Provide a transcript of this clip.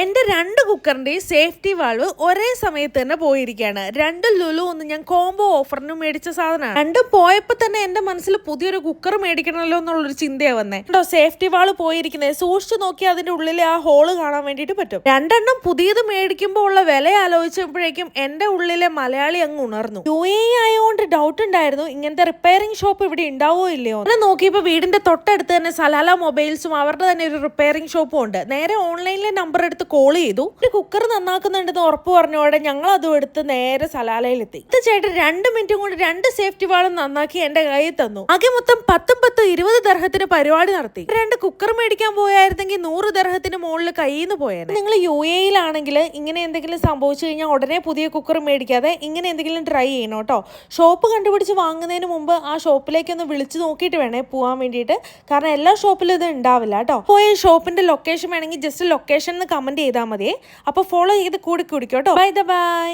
എന്റെ 2 കുക്കറിന്റെയും safety valve ഒരേ സമയത്ത് തന്നെ പോയിരിക്കുകയാണ്. 2 ലുലു ഒന്ന് ഞാൻ കോംബോ ഓഫറിന് മേടിച്ച സാധനമാണ്. രണ്ടും പോയപ്പോ തന്നെ എന്റെ മനസ്സിൽ പുതിയൊരു കുക്കർ മേടിക്കണമല്ലോ എന്നുള്ളൊരു ചിന്തയാ വന്നേ. കേട്ടോ, സേഫ്റ്റി വാൾവ് പോയിരിക്കുന്നത് സൂക്ഷിച്ചു നോക്കി അതിന്റെ ഉള്ളിലെ ആ ഹോള് കാണാൻ വേണ്ടിട്ട് പറ്റും. 2 പുതിയത് മേടിക്കുമ്പോൾ ഉള്ള വില ആലോചിച്ചപ്പോഴേക്കും എന്റെ ഉള്ളിലെ മലയാളി അങ്ങ് ഉണർന്നു. UAE ആയതുകൊണ്ട് ഡൗട്ട് ഉണ്ടായിരുന്നു ഇങ്ങനത്തെ റിപ്പയറിംഗ് ഷോപ്പ് ഇവിടെ ഉണ്ടാവോ ഇല്ലയോ. അങ്ങനെ നോക്കിയപ്പോ വീടിന്റെ തൊട്ടടുത്ത് തന്നെ സലാല മൊബൈൽസും അവരുടെ തന്നെ ഒരു റിപ്പയറിംഗ് ഷോപ്പും ഉണ്ട്. നേരെ ഓൺലൈനിലെ നമ്പർ എടുത്ത് കോൾ ചെയ്തു. ഒരു കുക്കർ നന്നാക്കുന്നുണ്ടെന്ന് ഉറപ്പ് പറഞ്ഞോടെ ഞങ്ങൾ അതും എടുത്ത് നേരെ സലാലയിലെത്തി. ഇത് ചേട്ടൻ 2 മിനിറ്റും കൊണ്ട് 2 സേഫ്റ്റി വാളും നന്നാക്കി എന്റെ കയ്യിൽ തന്നു. ആകെ മൊത്തം 20 ദർഹത്തിന് പരിപാടി നടത്തി. 2 കുക്കർ മേടിക്കാൻ പോയായിരുന്നെങ്കിൽ 100 ദർഹത്തിന് മുകളിൽ കയ്യിൽ നിന്ന് പോയായിരുന്നു. നിങ്ങൾ UAE-യിലാണെങ്കിൽ ഇങ്ങനെ എന്തെങ്കിലും സംഭവിച്ചു കഴിഞ്ഞാൽ ഉടനെ പുതിയ കുക്കർ മേടിക്കാതെ ഇങ്ങനെ എന്തെങ്കിലും ട്രൈ ചെയ്യണം കേട്ടോ. ഷോപ്പ് കണ്ടുപിടിച്ച് വാങ്ങുന്നതിന് മുമ്പ് ആ ഷോപ്പിലേക്ക് ഒന്ന് വിളിച്ചു നോക്കിയിട്ട് വേണേ പോകാൻ വേണ്ടിയിട്ട്. കാരണം എല്ലാ ഷോപ്പിലും ഇത് ഉണ്ടാവില്ല കേട്ടോ. പോയ ഷോപ്പിന്റെ ലൊക്കേഷൻ വേണമെങ്കിൽ ജസ്റ്റ് ലൊക്കേഷൻ കമന്റ് ചെയ്താൽ മതി. അപ്പോൾ ഫോളോ ചെയ്ത് കൂടി കുടിക്കോട്ടോ. ബൈ.